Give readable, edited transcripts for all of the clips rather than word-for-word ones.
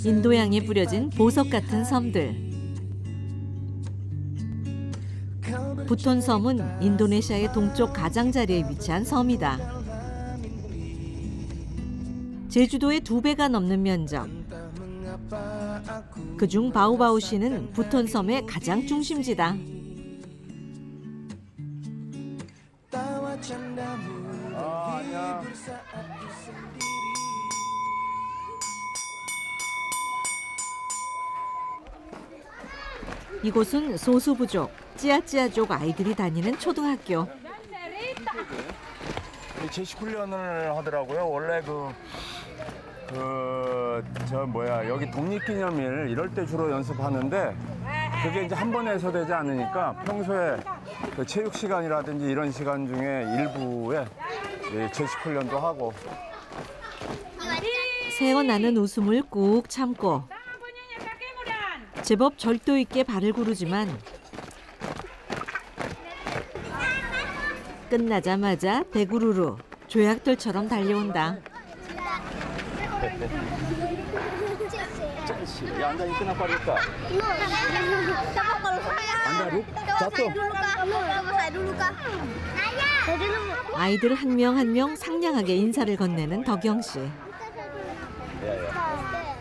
인도양에 뿌려진 보석 같은 섬들. 부톤 섬은 인도네시아의 동쪽 가장자리에 위치한 섬이다. 제주도의 2배가 넘는 면적. 그중 바우바우시는 부톤 섬의 가장 중심지다. 이곳은 소수부족, 찌아찌아족 아이들이 다니는 초등학교. 제식 훈련을 하더라고요. 원래 여기 독립기념일 이럴 때 주로 연습하는데 그게 이제 한 번에 해서 되지 않으니까 평소에 그 체육 시간이라든지 이런 시간 중에 일부에 제식 훈련도 하고. 새어나는 웃음을 꾹 참고 제법 절도 있게 발을 구르지만 끝나자마자 대구르르 조약돌처럼 달려온다. 아이들 한 명 한 명 상냥하게 인사를 건네는 덕영 씨.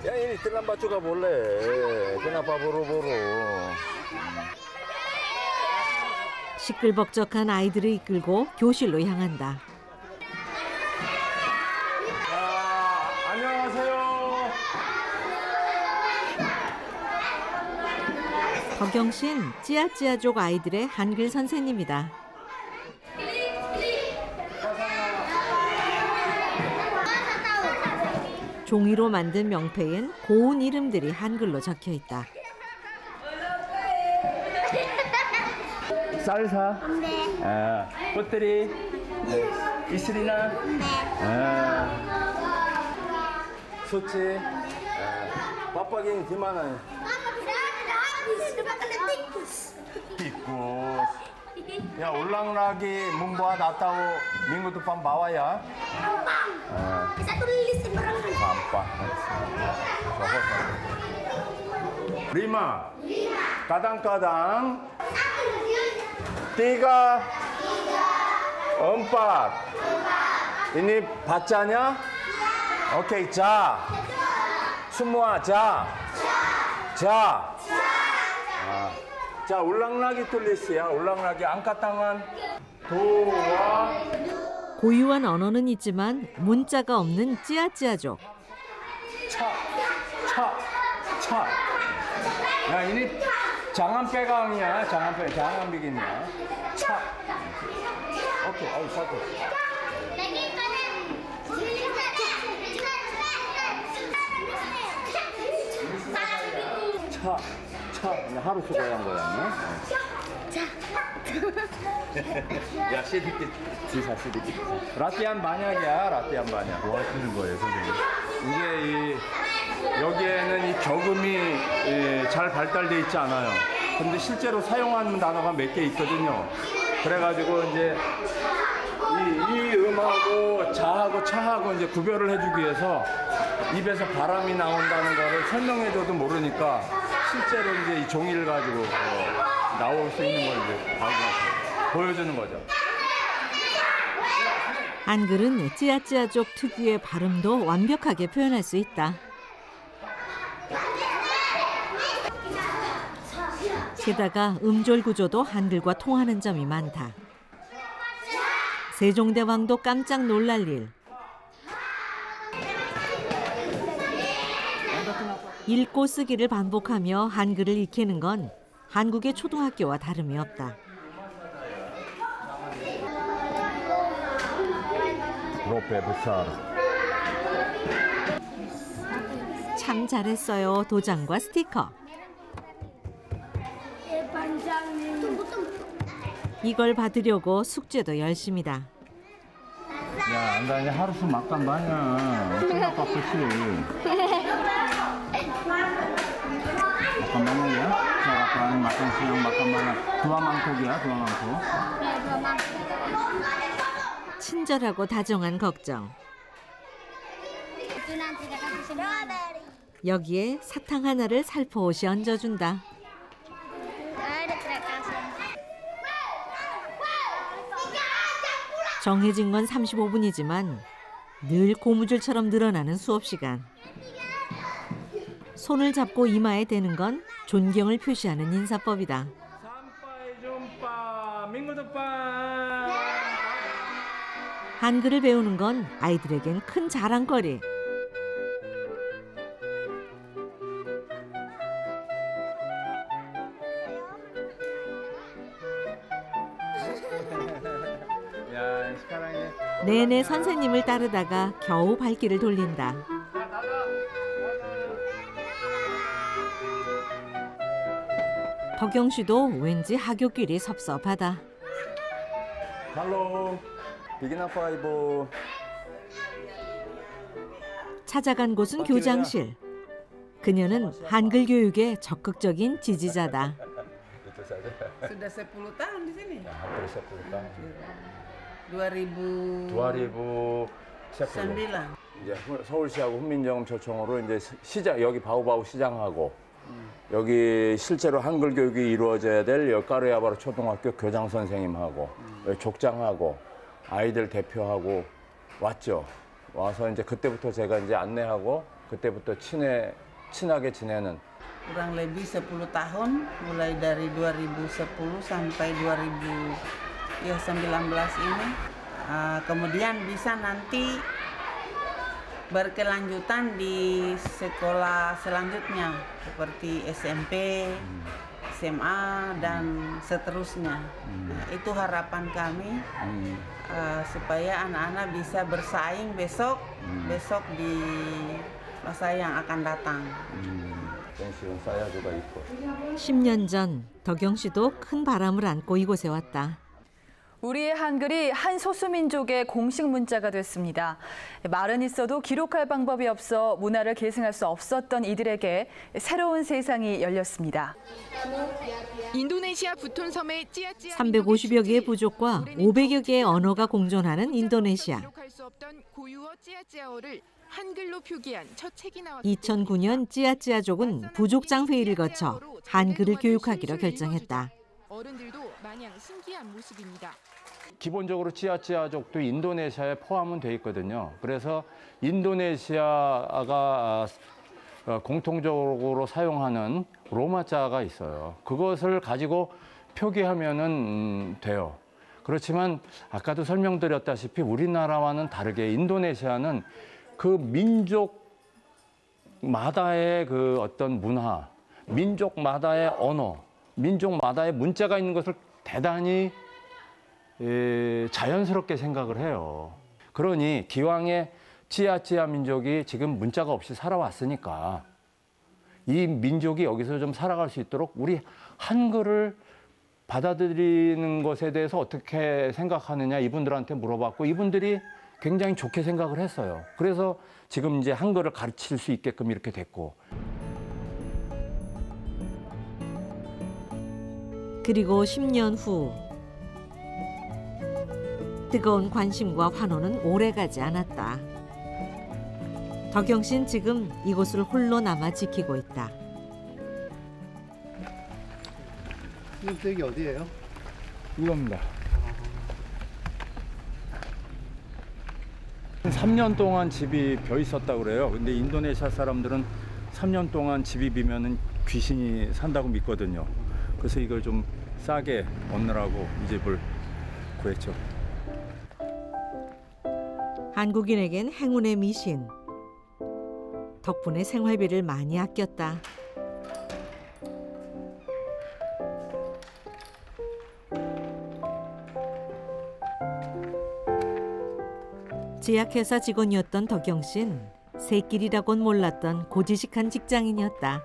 Ya ini terlambat juga boleh. Kenapa buru-buru? 시끌벅적한 아이들을 이끌고 교실로 향한다. 안녕하세요. 덕영 씨는 찌아찌아족 아이들의 한글 선생님이다. 종이로 만든 명패엔 고운 이름들이 한글로 적혀 있다. 쌀사? 네. 꽃들이? 네. 이슬이나? 네. 수치? Papaking gimana? Tikus. Ya ulang lagi membuat atau minggu depan bawa ya. Bisa tulisin barang. Sampah. Lima. Kadang-kadang. Tiga. Empat. Ini bacanya? Oke, ja. Semua ja. Ja. 자, 울랑라기 툴리스야. 울랑라기 angkat tangan. 도와. 고유한 언어는 있지만 문자가 없는 찌아찌아족. 차. 야, ini jangan pegangnya, jangan bikinnya. 차. 오케이, satu. 차. 하루 수고한 거야. 야, sedikit. Sisa sedikit. Latihan banyak. 뭐 하시는 거예요, 선생님? 이게 여기에는 이 격음이 잘 발달돼 있지 않아요. 근데 실제로 사용하는 단어가 몇 개 있거든요. 그래가지고 이제 이 음하고 자하고 차하고 이제 구별을 해주기 위해서 입에서 바람이 나온다는 거를 설명해줘도 모르니까 실제로 이제 이 종이를 가지고 나올 수 있는 걸 이제 보여주는 거죠. 한글은 찌아찌아족 특유의 발음도 완벽하게 표현할 수 있다. 게다가 음절 구조도 한글과 통하는 점이 많다. 세종대왕도 깜짝 놀랄 일. 읽고 쓰기를 반복하며 한글을 익히는 건 한국의 초등학교와 다름이 없다. 참 잘했어요. 도장과 스티커. 이걸 받으려고 숙제도 열심이다. 야, 안다니 하루수 makan banyak. Kenapa kecil? Makan banyak ya. Sarapan, makan siang, makan banyak. 2 mangkok ya, 2 mangkok. 친절하고 다정한 걱정. Itu nanti kakak kasih strawberry. 여기에 사탕 하나를 살포시 얹어준다. Ada terkas. 정해진 건 35분이지만 늘 고무줄처럼 늘어나는 수업 시간. 손을 잡고 이마에 대는 건 존경을 표시하는 인사법이다. 삼빠이 좀빠 민구도빠. 한글을 배우는 건 아이들에겐 큰 자랑거리. 야, 사랑해. 내내 선생님을 따르다가 겨우 발길을 돌린다. 덕영 씨도 왠지 하굣길이 섭섭하다. 할로. 비기너 파이브. 찾아간 곳은 교장실. 그녀는 한글 교육의 적극적인 지지자다. Sudah 10 tahun di sini. hampir 10 tahun. 2009. 2010. 이제 서울시하고 훈민정음초청으로 이제 시장 여기 바우바우 시장하고 여기 실제로 한글 교육이 이루어져야 될 까르야바르 초등학교 교장 선생님하고 여기 족장하고 아이들 대표하고 왔죠. 와서 이제 그때부터 제가 이제 안내하고 그때부터 친하게 지내는. Kurang lebih 10 tahun, mulai dari 2010 sampai 2019 ini. Kemudian bisa nanti berkelanjutan di sekolah selanjutnya seperti SMP, SMA dan seterusnya. Nah, itu harapan kami supaya anak-anak bisa bersaing besok di masa yang akan datang. 10년 전 덕영 씨도 큰 바람을 안고 이곳에 왔다. 우리의 한글이 한 소수민족의 공식 문자가 됐습니다. 말은 있어도 기록할 방법이 없어 문화를 계승할 수 없었던 이들에게 새로운 세상이 열렸습니다. 인도네시아 부톤섬의 찌아찌아 350여 개의 부족과 500여 개의 언어가 공존하는 인도네시아. 기록할 수 없던 고유어 찌아찌아어를 한글로 표기한 첫 책이 나왔습니다. 2009년 찌아찌아족은 부족장 회의를 거쳐 한글을 교육하기로 결정했다. 어른들도 마냥 신기한 모습입니다. 기본적으로 찌아찌아족도 인도네시아에 포함은 돼 있거든요. 그래서 인도네시아가 공통적으로 사용하는 로마자가 있어요. 그것을 가지고 표기하면은 돼요. 그렇지만 아까도 설명드렸다시피 우리나라와는 다르게 인도네시아는 그 민족마다의 그 어떤 문화, 민족마다의 언어, 민족마다의 문자가 있는 것을 대단히 자연스럽게 생각을 해요. 그러니 기왕에 찌아찌아 민족이 지금 문자가 없이 살아왔으니까 이 민족이 여기서 좀 살아갈 수 있도록 우리 한글을 받아들이는 것에 대해서 어떻게 생각하느냐 이분들한테 물어봤고 이분들이 굉장히 좋게 생각을 했어요. 그래서 지금 이제 한글을 가르칠 수 있게끔 이렇게 됐고. 그리고 10년 후 뜨거운 관심과 환호는 오래가지 않았다. 덕영 씨는 지금 이곳을 홀로 남아 지키고 있다. 선생님, 여기 어디예요? 이겁니다. 3년 동안 집이 벼 있었다고 그래요. 근데 인도네시아 사람들은 3년 동안 집이 비면은 귀신이 산다고 믿거든요. 그래서 이걸 좀 싸게 얻느라고 이 집을 구했죠. 한국인에겐 행운의 미신. 덕분에 생활비를 많이 아꼈다. 제약회사 직원이었던 덕영 씨는 새길이라곤 몰랐던 고지식한 직장인이었다.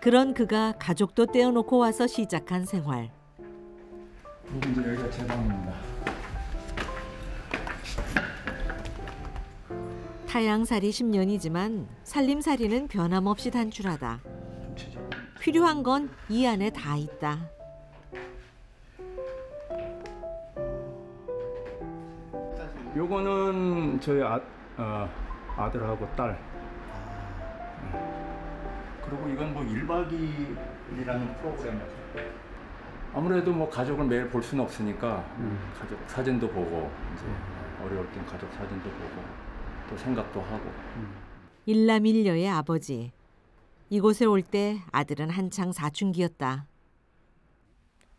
그런 그가 가족도 떼어놓고 와서 시작한 생활. 이제 여기가 제 방입니다. 타양살이 10년이지만 살림살이는 변함없이 단출하다. 필요한 건 이 안에 다 있다. 요거는 저희 아들하고 딸. 그리고 이건 뭐 1박 2일이라는 프로그램이었어요. 아무래도 뭐 가족을 매일 볼 수는 없으니까 가족 사진도 보고 이제 어려울 땐 가족 사진도 보고 또 생각도 하고. 일남일녀의 아버지. 이곳에 올 때 아들은 한창 사춘기였다.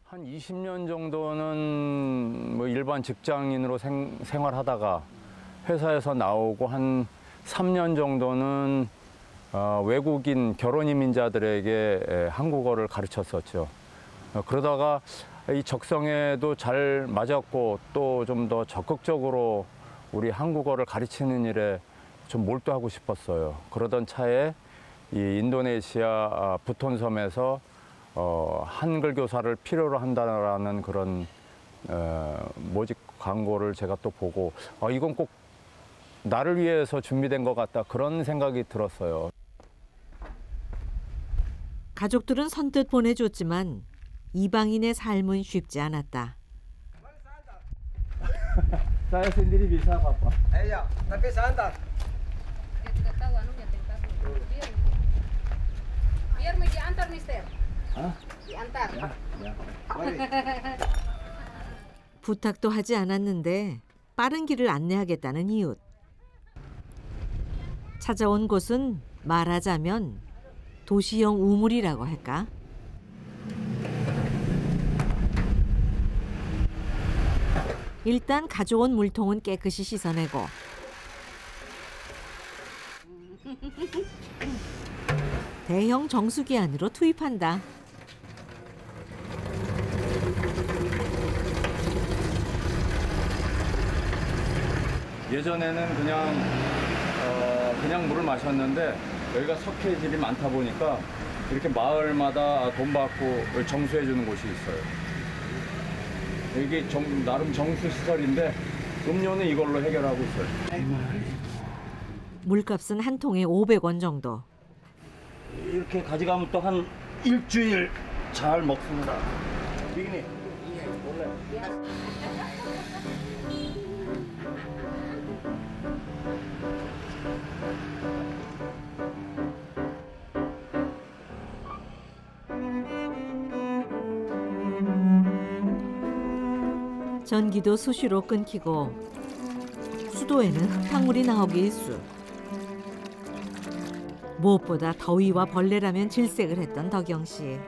한 20년 정도는 뭐 일반 직장인으로 생활하다가 회사에서 나오고 한 3년 정도는 외국인 결혼 이민자들에게 한국어를 가르쳤었죠. 그러다가 이 적성에도 잘 맞았고 또 좀 더 적극적으로 우리 한국어를 가르치는 일에 좀 몰두하고 싶었어요. 그러던 차에 이 인도네시아 부톤섬에서 한글 교사를 필요로 한다라는 그런 모집 광고를 제가 또 보고 이건 꼭 나를 위해서 준비된 것 같다 그런 생각이 들었어요. 가족들은 선뜻 보내줬지만 이방인의 삶은 쉽지 않았다. Saya sendiri bisa Papa. Iya, tapi santai. Dia tidak tahu anunya tentang biar mau diantar mister. diantar. 부탁도 하지 않았는데 빠른 길을 안내하겠다는 이웃. 찾아온 곳은 말하자면 도시형 우물이라고 할까? 일단 가져온 물통은 깨끗이 씻어내고 대형 정수기 안으로 투입한다. 예전에는 그냥 물을 마셨는데 여기가 석회질이 많다 보니까 이렇게 마을마다 돈 받고 정수해 주는 곳이 있어요. 이게 나름 정수 시설인데 음료는 이걸로 해결하고 있어요. 물값은 한 통에 500원 정도. 이렇게 가져가면 또 한 일주일 잘 먹습니다. 비기니. 전기도 수시로 끊기고 수도에는 흙탕물이 나오기 일쑤. 무엇보다 더위와 벌레라면 질색을 했던 덕영 씨.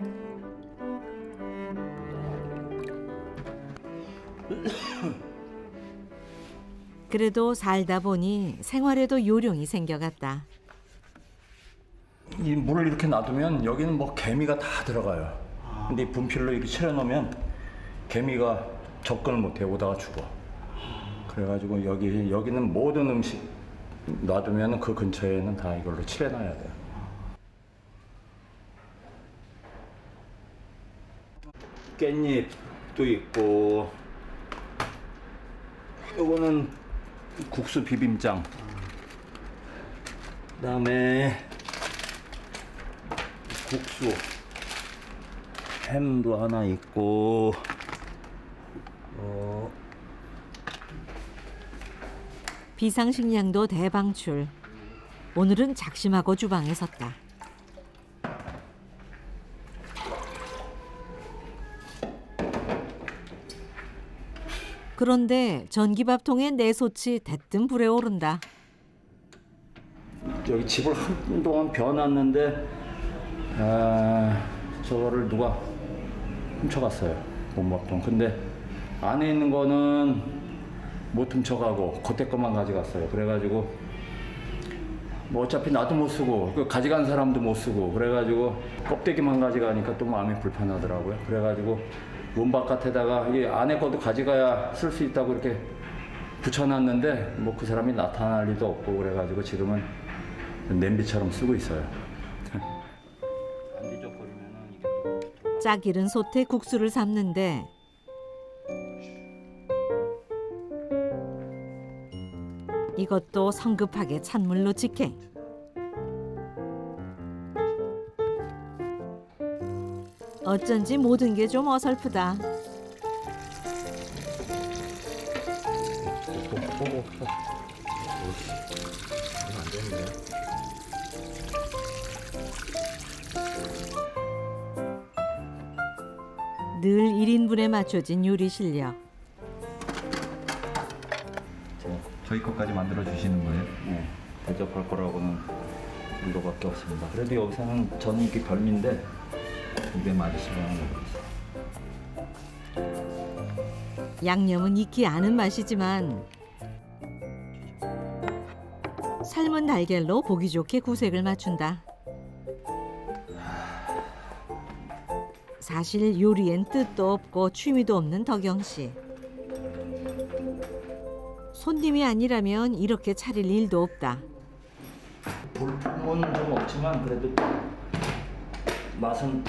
그래도 살다 보니 생활에도 요령이 생겨갔다. 이 물을 이렇게 놔두면 여기는 뭐 개미가 다 들어가요. 근데 분필로 이렇게 칠해놓으면 개미가 접근을 못해 오다가 죽어. 그래가지고 여기는 모든 음식 놔두면 그 근처에는 다 이걸로 칠해놔야 돼요. 깻잎도 있고, 요거는 국수 비빔장. 그다음에 국수, 햄도 하나 있고. 비상식량도 대방출. 오늘은 작심하고 주방에 섰다. 그런데 전기밥통에 내솥이 대뜸 불에 오른다. 여기 집을 한동안 비워놨는데 저거를 누가 훔쳐갔어요. 본밥통. 근데 안에 있는 거는 못 훔쳐가고 겉에 것만 가져갔어요. 그래가지고 뭐 어차피 나도 못 쓰고 가져간 사람도 못 쓰고 그래가지고 껍데기만 가져가니까 또 마음이 불편하더라고요. 그래가지고 문 바깥에다가 이 안에 것도 가져가야 쓸 수 있다고 이렇게 붙여놨는데 뭐 그 사람이 나타날 리도 없고 그래가지고 지금은 냄비처럼 쓰고 있어요. 짝 잃은 솥에 국수를 삶는데 이것도 성급하게 찬물로 직행. 어쩐지 모든 게 좀 어설프다. 이거 안 되는데. 늘 1인분에 맞춰진 요리 실력. 저희 것까지 만들어 주시는 거예요? 네, 대접할 거라고는 이거밖에 없습니다. 그래도 여기서는 저는 이게 별미인데 입에 맞으시면 먹어보세요. 양념은 익히 아는 맛이지만 삶은 달걀로 보기 좋게 구색을 맞춘다. 사실 요리엔 뜻도 없고 취미도 없는 덕영 씨. 손님이 아니라면 이렇게 차릴 일도 없다. 볼품은 좀 없지만 그래도 맛은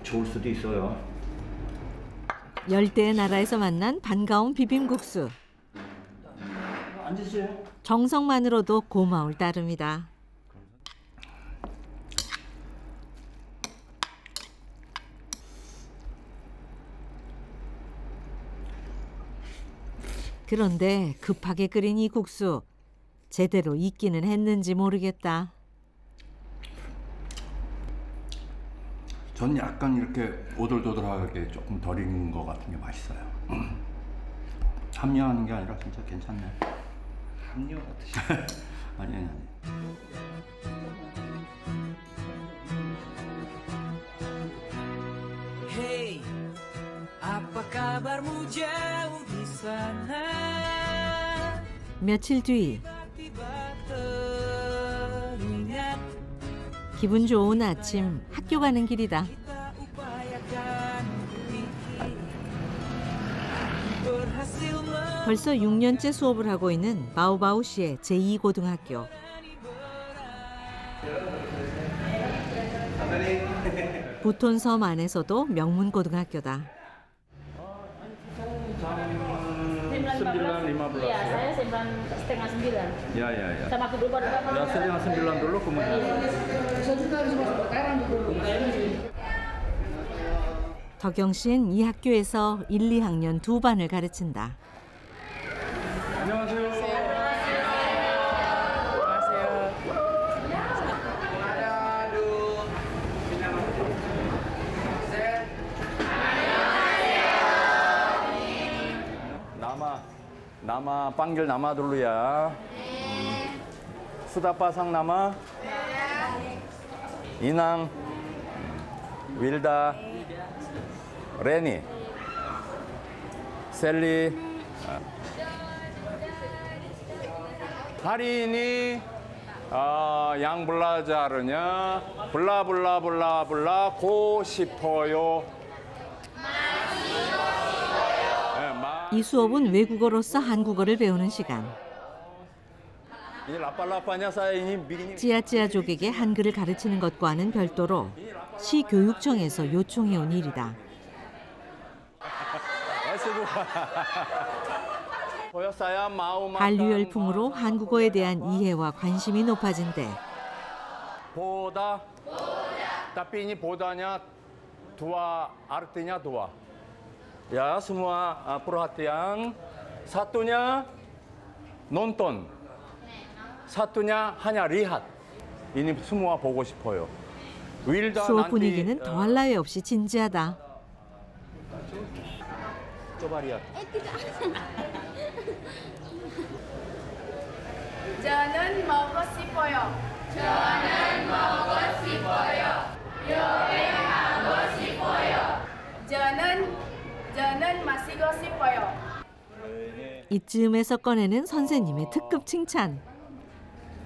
좋을 수도 있어요. 열대의 나라에서 만난 반가운 비빔국수. 앉으세요. 정성만으로도 고마울 따름이다. 그런데 급하게 끓인 이 국수 제대로 익기는 했는지 모르겠다. 전 약간 이렇게 오돌도돌하게 조금 덜 익은 것 같은 게 맛있어요. 합리화하는 게 아니라 진짜 괜찮네. 합리화 같으시. 아니. Hey, apa kabarmu jauh di sana? 며칠 뒤 Tiba teringat 기분 좋은 아침 학교 가는 길이다. kita upayakan berhasil 벌써 6년째 수업을 하고 있는 바오바오시의 제2고등학교. 부톤섬 안에서도 명문 고등학교다. 9:15. Iya, saya 8:30. 야야야. Sama aku dulu berapa? 야, 9:30 dulu kemudian. 덕영 씨는 이 학교에서 1, 2학년 두 반을 가르친다. 안녕하세요. nama panggil nama dulu ya. Sudah pasang nama? Inang, Wilda, Reni, Sally. Hari ini yang belajarnya bla bla bla bla 고 싶어요. 이 수업은 외국어로서 한국어를 배우는 시간. 찌아찌아족에게 한글을 가르치는 것과는 별도로 시교육청에서 요청해온 일이다. 한류 열풍으로 한국어에 대한 이해와 관심이 높아진대. 보다. Tapi ini bodanya dua, artinya dua. Ya, semua perhatian. Satunya nonton. Satunya hanya lihat. Ini semua 보고 싶어요. 수업 분위기는 더할 나위 없이 진지하다. coba lihat. 저는 먹고 싶어요. 저는 먹고 싶어요. 여행하고 싶어요. 저는 마시고 싶어요. 이쯤에서 꺼내는 선생님의 특급 칭찬.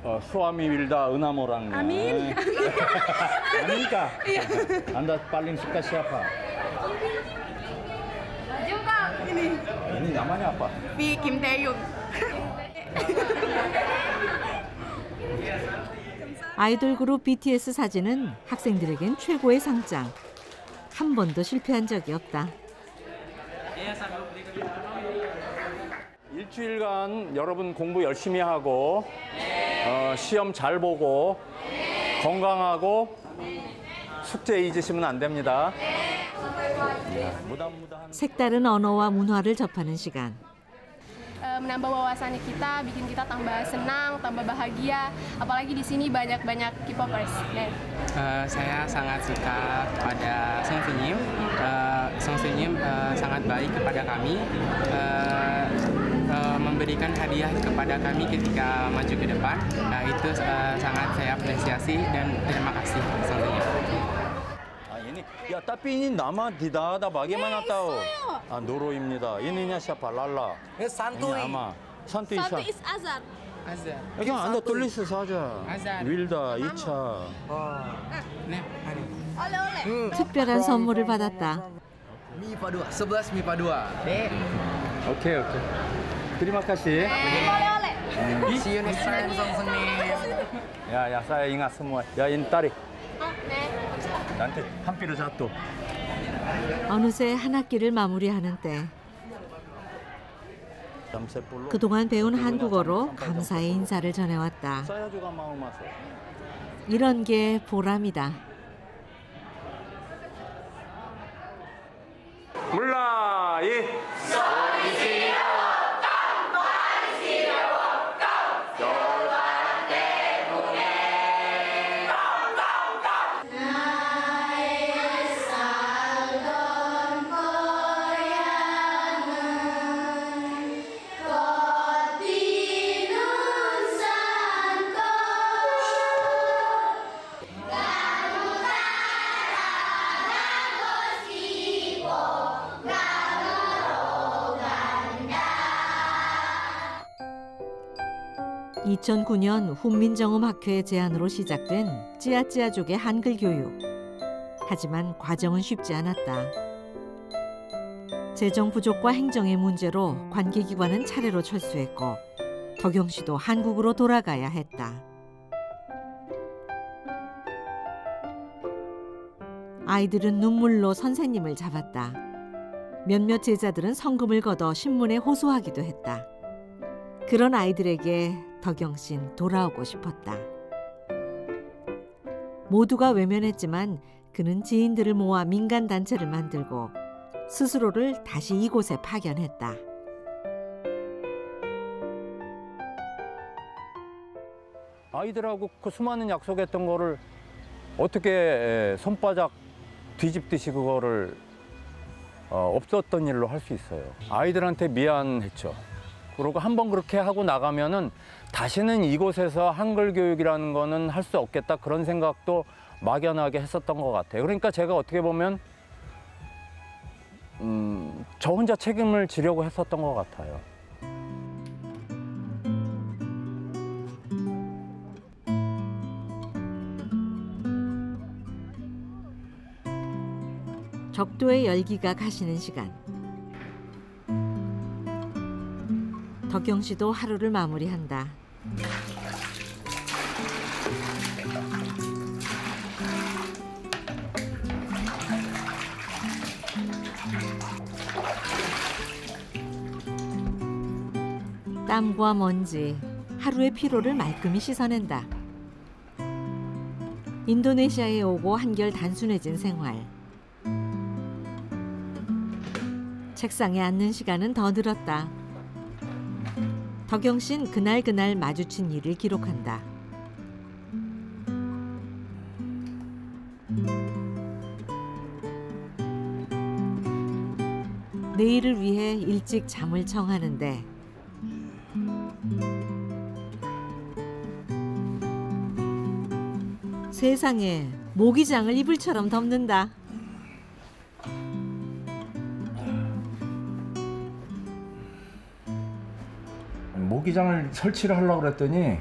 Suami Wilda enamorangnya. Amin. Amin kah? Anda paling suka siapa? juga ini. Ini namanya apa? Kim Taeyong. 아이돌 그룹 BTS 사진은 학생들에겐 최고의 상장. 한 번도 실패한 적이 없다. 일주일간 여러분 공부 열심히 하고 시험 잘 보고 건강하고 숙제 잊으시면 안 됩니다. 색다른 언어와 문화를 접하는 시간. menambah wawasan kita, bikin kita tambah senang, tambah bahagia. Apalagi di sini banyak-banyak K-popers. Saya sangat suka pada Song Senyum. Song Senyum sangat baik kepada kami, memberikan hadiah kepada kami ketika maju ke depan. Itu sangat saya apresiasi dan terima kasih Song Senyum. 야, 따삐니 나만 디다다 바게만 왔다오. 아, 노로입니다. 이니냐 샤팔랄라. Santuy. 아마 산투이 샤. is azar. Azar. 여기 안다 뚫리스 사자. Azar. 윌다 2차. Nih, hari. Oleh-oleh. 특별한 선물을 받았다. MIPA 2, 11 MIPA 2. Dek. 오케이. Terima-kasih. Oleh-oleh. See you next time, Song Senyum. Ya, saya ingat semua. Ya, ini tarik. 네. nanti 한피를 잡도. 어느새 한 학기를 마무리하는 때 그동안 배운 한국어로 감사의 인사를 전해왔다. 이런 게 보람이다. 물라이. (2009년) 2009년 훈민정음학회의 제안으로 시작된 찌아찌아족의 한글 교육. 하지만 과정은 쉽지 않았다. 재정 부족과 행정의 문제로 관계기관은 차례로 철수했고 덕영 씨도 한국으로 돌아가야 했다. 아이들은 눈물로 선생님을 잡았다. 몇몇 제자들은 성금을 걷어 신문에 호소하기도 했다. 그런 아이들에게 덕영 씨는 돌아오고 싶었다. 모두가 외면했지만 그는 지인들을 모아 민간단체를 만들고 스스로를 다시 이곳에 파견했다. 아이들하고 그 수많은 약속했던 거를 어떻게 손바닥 뒤집듯이 그거를 없었던 일로 할 수 있어요. 아이들한테 미안했죠. 그리고 한번 그렇게 하고 나가면은 다시는 이곳에서 한글 교육이라는 거는 할 수 없겠다 그런 생각도 막연하게 했었던 것 같아요. 그러니까 제가 어떻게 보면 저 혼자 책임을 지려고 했었던 것 같아요. 적도의 열기가 가시는 시간. 덕영 씨도 하루를 마무리한다. 땀과 먼지, 하루의 피로를 말끔히 씻어낸다. 인도네시아에 오고 한결 단순해진 생활. 책상에 앉는 시간은 더 늘었다. 덕영 씨는 그날 마주친 일을 기록한다. 내일을 위해 일찍 잠을 청하는데 세상에 모기장을 이불처럼 덮는다. 모기장을 설치를 하려고 그랬더니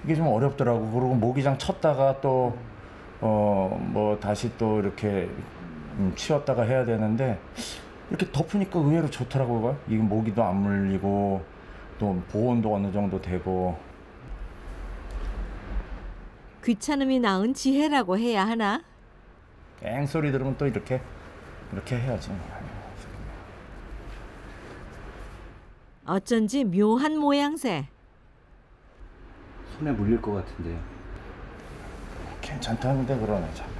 이게 좀 어렵더라고. 그리고 모기장 쳤다가 또 뭐 다시 또 이렇게 치웠다가 해야 되는데 이렇게 덮으니까 의외로 좋더라고요. 이게 모기도 안 물리고 또 보온도 어느 정도 되고. 귀찮음이 낳은 지혜라고 해야 하나? 앵소리 들으면 또 이렇게 해야지. 어쩐지 묘한 모양새. 손에 물릴 것 같은데요. 괜찮다는데 그러네 자꾸.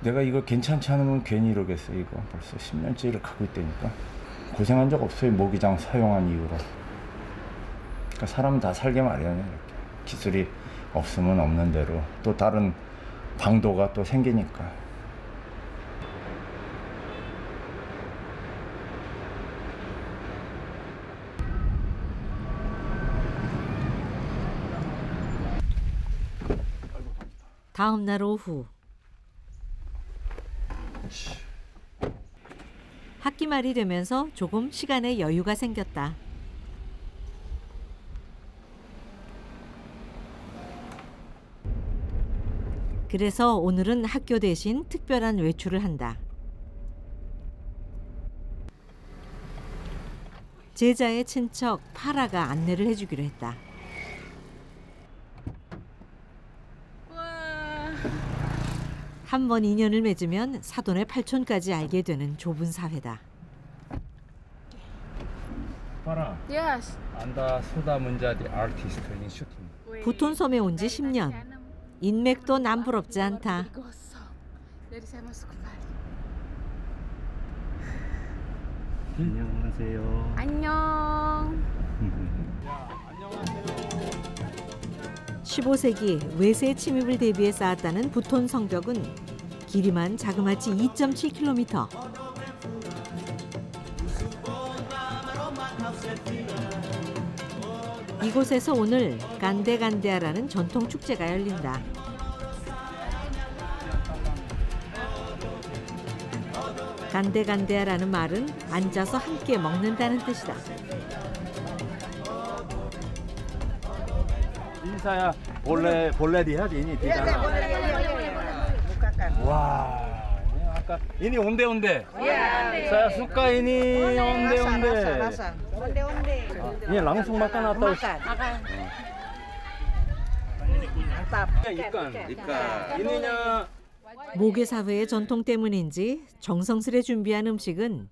내가 이거 괜찮지 않으면 괜히 이러겠어. 이거 벌써 10년째를 가고 있다니까. 고생한 적 없어요. 모기장 사용한 이후로. 그러니까 사람은 다 살게 마련해. 이렇게 기술이 없으면 없는 대로 또 다른 방도가 또 생기니까. 다음 날 오후 학기 말이 되면서 조금 시간에 여유가 생겼다. 그래서 오늘은 학교 대신 특별한 외출을 한다. 제자의 친척 파라가 안내를 해주기로 했다. 한 번 인연을 맺으면 사돈의 팔촌까지 알게 되는 좁은 사회다. 파라. Yes. 안다 소다 문자디 아티스트 인 슈팅. 부톤섬에 온 지 10년. 인맥도 남부럽지 않다. Jadi saya masuk kembali. 안녕하세요. 안녕. 15세기 외세 침입을 대비해 쌓았다는 부톤 성벽은 길이만 자그마치 2.7km. 이곳에서 오늘 간데간데아라는 전통 축제가 열린다. 간데간데아라는 말은 앉아서 함께 먹는다는 뜻이다. 인사야 boleh lihat ini di dalam. Wah, ini akan ini onde-onde. Saya suka ini onde-onde. Ini langsung makan atau? Mantap. ikan. Ininya 모계사회의 전통 때문인지 정성스레 준비한 음식은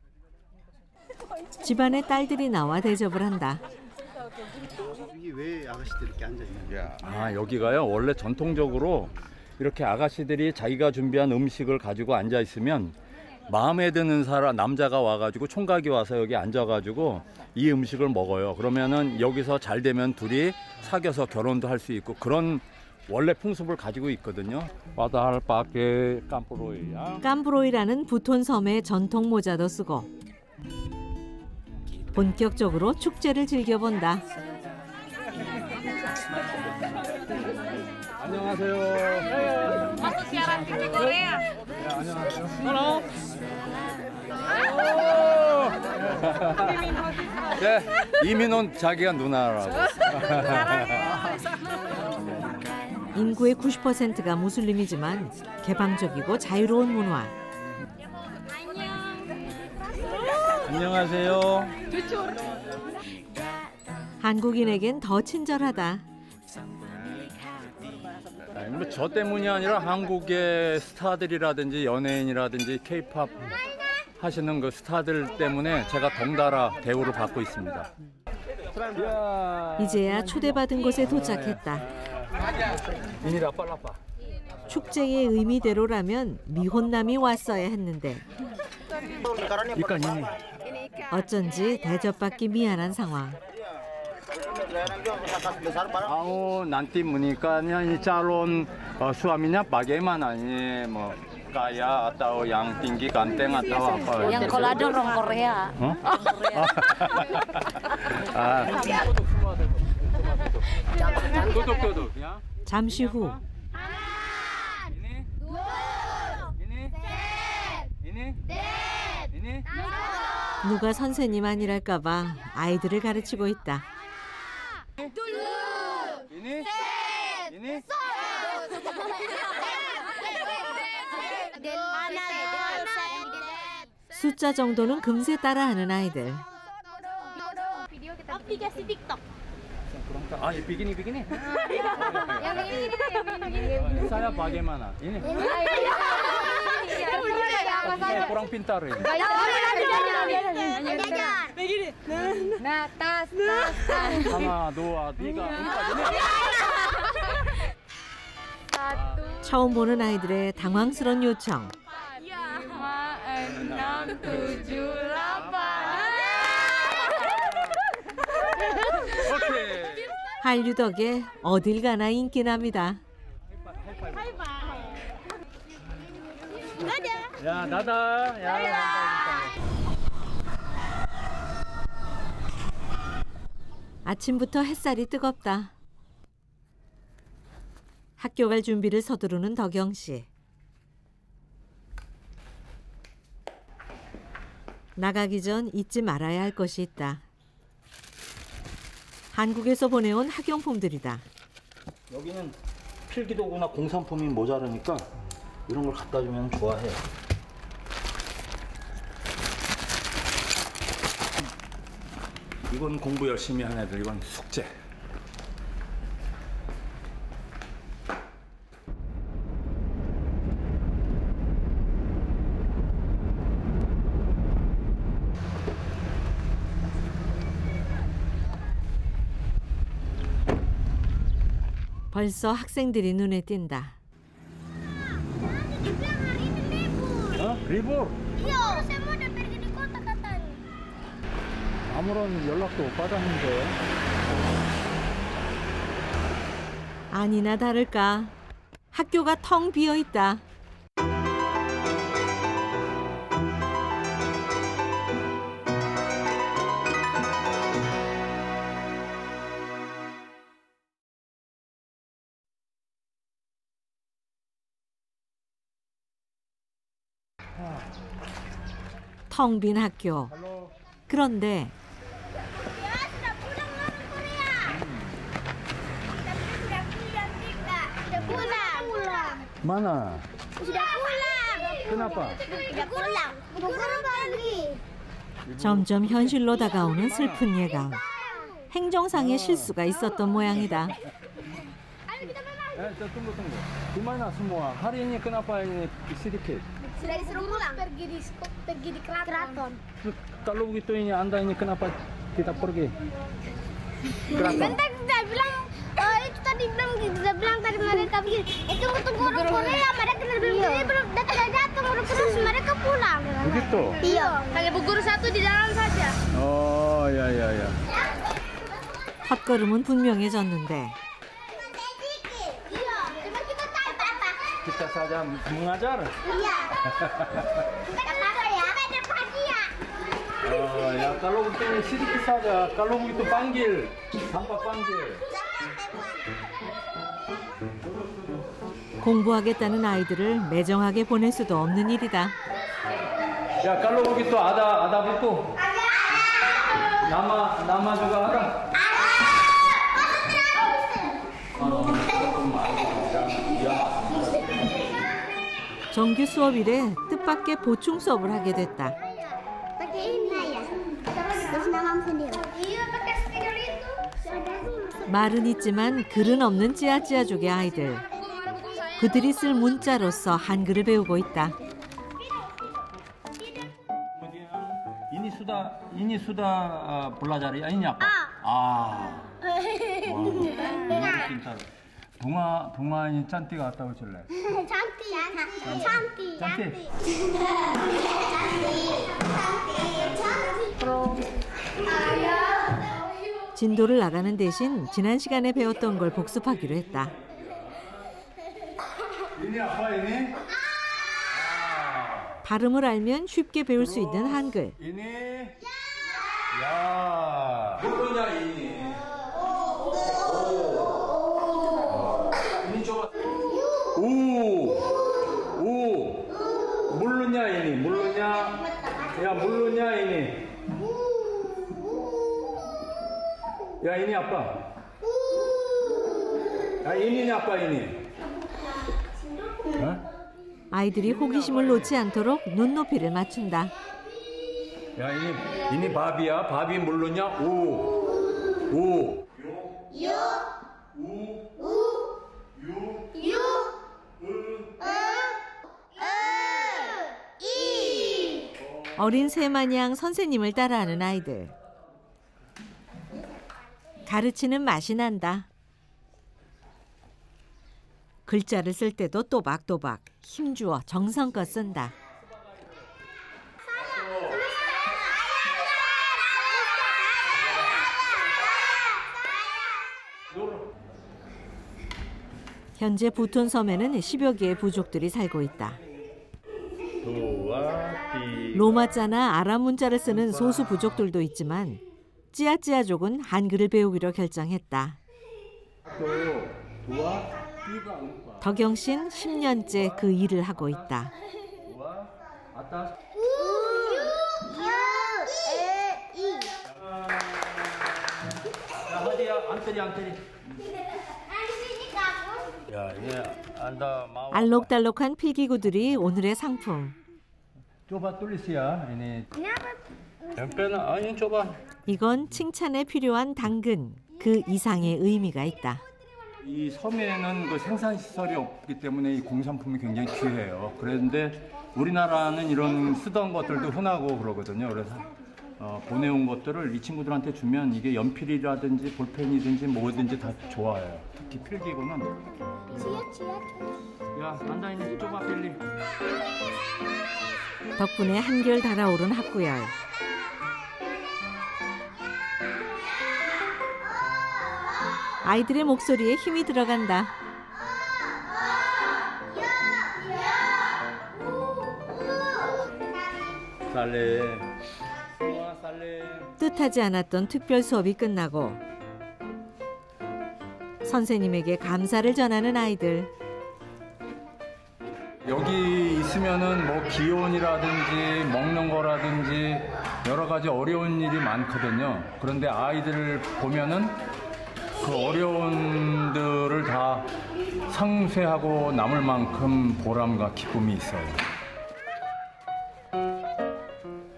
집안의 딸들이 나와 대접을 한다. 여기 왜 아가씨들 이렇게 앉아 있는 거야? 아, 여기가요. 원래 전통적으로 이렇게 아가씨들이 자기가 준비한 음식을 가지고 앉아 있으면 마음에 드는 사람 남자가 와가지고 총각이 와서 여기 앉아가지고 이 음식을 먹어요. 그러면은 여기서 잘 되면 둘이 사귀어서 결혼도 할 수 있고 그런 원래 풍습을 가지고 있거든요. 와다할 바게 깜프로이야. 깜브로이라는 부톤섬의 전통 모자도 쓰고 본격적으로 축제를 즐겨본다. 안녕하세요. 안녕하세요. 네, 이민원 자기가 누나라고. 인구의 90%가 무슬림이지만 개방적이고 자유로운 문화. 안녕하세요. 한국인에겐 더 친절하다. 뭐 저 때문이 아니라 한국의 스타들이라든지 연예인이라든지 K-팝 하시는 그 스타들 때문에 제가 덩달아 대우를 받고 있습니다. 이제야 초대받은 곳에 도착했다. 축제의 의미대로라면 미혼남이 왔어야 했는데 어쩐지 대접받기 미안한 상황. nanti menikahnya ini calon suaminya bagaimana ini mau kaya atau yang tinggi ganteng atau apa? Yang kalau ada orang Korea. Duduk ya. 잠시 후 누가 선생님 아니랄까 봐 아이들을 가르치고 있다. 숫자 정도는 금세 따라하는 아이들. Aplikasi TikTok. Ah, ya begini. Yang ini. Saya bagaimana? Ini. Saya kurang pintar ini. Nah, tas. Hana, dua, tiga, empat. Ini. 1 처음 보는 아이들의 당황스러운 요청. 5, 6, 7, 8. 한류 덕에 어딜 가나 인기납니다. 야, 나다. 야. 아침부터 햇살이 뜨겁다. 학교 갈 준비를 서두르는 덕영 씨. 나가기 전 잊지 말아야 할 것이 있다. 한국에서 보내온 학용품들이다. 여기는 필기도구나 공산품이 모자라니까 이런 걸 갖다 주면 좋아해. 이건 공부 열심히 하는 애들, 이건 숙제. 벌써 학생들이 눈에 띈다. 리볼? Iya, saya mau udah pergi di kota katanya. 아무런 연락도 못 받았는데. 아니나 다를까 학교가 텅 비어 있다. 텅 빈 학교. 그런데 Mana? Sudah pulang. Kenapa? Sudah pulang. Buru-buru pergi. 점점 현실로 다가오는 슬픈 예감. 행정상의 실수가 있었던 모양이다. Tunggu. Di mana semua? Hari ini kenapa ini sedikit? Sudah disuruh pulang. Pergi di keraton. Kalau begitu ini Anda ini kenapa kita pergi? Bentar sudah bilang, itu tadi bilang tadi mereka begini. Itu tunggu orang Korea, mereka belum datang terus mereka pulang. Begitu? Iya. Hanya bu guru satu di dalam saja. Oh, ya. 헛걸음은 분명해졌는데 Kita saja mengajar. Iya. Apa ya? Pada pagi ya. Oh, ya kalau begini sedikit saja. Kalau begitu panggil, tanpa panggil. 공부하겠다는 아이들을 매정하게 보낼 수도 없는 일이다. Ya kalau begitu ada buku. Nama juga ada. 정규 수업 이래 뜻밖의 보충 수업을 하게 됐다. 말은 있지만 글은 없는 찌아찌아족의 아이들. 그들이 쓸 문자로서 한글을 배우고 있다. Ini sudah belajar ini apa? pintar. Bunga ini cantik atau jelek? Cantik. 진도를 나가는 대신 지난 시간에 배웠던 걸 복습하기로 했다. Ini apa ini? 발음을 알면 쉽게 배울 수 있는 한글. Ini. Ya. Bukunya ini. Ini coba. Mulutnya ini, ya mulutnya ini. Ya ini apa? Ya ini apa ini? 아이들이 호기심을 놓지 않도록 눈높이를 맞춘다. Ya ini babi야. 바비 물르냐? 우. 어린 새마냥 선생님을 따라하는 아이들. 가르치는 맛이 난다. 글자를 쓸 때도 또박또박 힘주어 정성껏 쓴다. 현재 부톤 섬에는 10여 개의 부족들이 살고 있다. 로마자나 아랍 문자를 쓰는 소수 부족들도 있지만 찌아찌아족은 한글을 배우기로 결정했다. 덕영신 10년째 그 일을 하고 있다. 알록달록한 필기구들이 오늘의 상품. 이건 칭찬에 필요한 당근, 그 이상의 의미가 있다. 이 섬에는 그 생산 시설이 없기 때문에 이 공산품이 굉장히 귀해요. 그런데 우리나라는 이런 쓰던 것들도 흔하고 그러거든요. 그래서 보내온 것들을 이 친구들한테 주면 이게 연필이라든지 볼펜이든지 뭐든지 다 좋아해요. 특히 필기구는. 야, 안다이네 좁아 필리. 덕분에 한결 달아오른 학구열. 아이들의 목소리에 힘이 들어간다. 뜻하지 않았던 특별 수업이 끝나고 선생님에게 감사를 전하는 아이들. 여기 있으면은 뭐 기온이라든지 먹는 거라든지 여러 가지 어려운 일이 많거든요. 그런데 아이들을 보면은 그 어려움들을 다 상쇄하고 남을 만큼 보람과 기쁨이 있어요.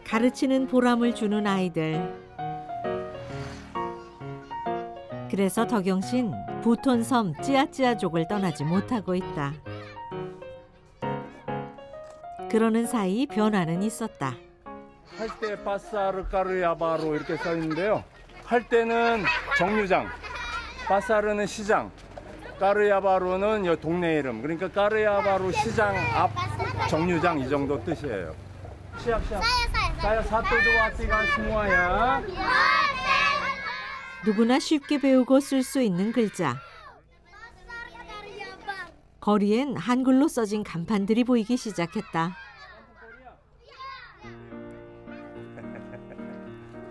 가르치는 보람을 주는 아이들. 그래서 덕영신 부톤섬 찌아찌아족을 떠나지 못하고 있다. 그러는 사이 변화는 있었다. 할 때 바사르카르야바로 이렇게 써 있는데요. 할 때는 정류장, 바사르는 시장, 까르야바로는 동네 이름. 그러니까 까르야바로 시장 앞 정류장 이 정도 뜻이에요. 시작. saya satu dua tiga semuanya. 누구나 쉽게 배우고 쓸 수 있는 글자. 거리엔 한글로 써진 간판들이 보이기 시작했다.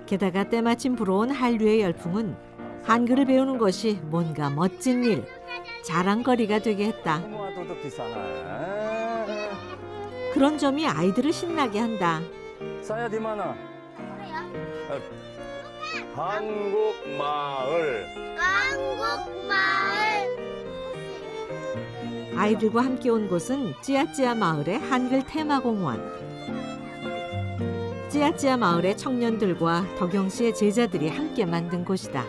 게다가 때마침 불어온 한류의 열풍은 한글을 배우는 것이 뭔가 멋진 일, 자랑거리가 되게 했다. 그런 점이 아이들을 신나게 한다. 사야 디마나. 한국 마을. 아이들과 함께 온 곳은 찌아찌아 마을의 한글 테마공원. 찌아찌아 마을의 청년들과 덕영 씨의 제자들이 함께 만든 곳이다.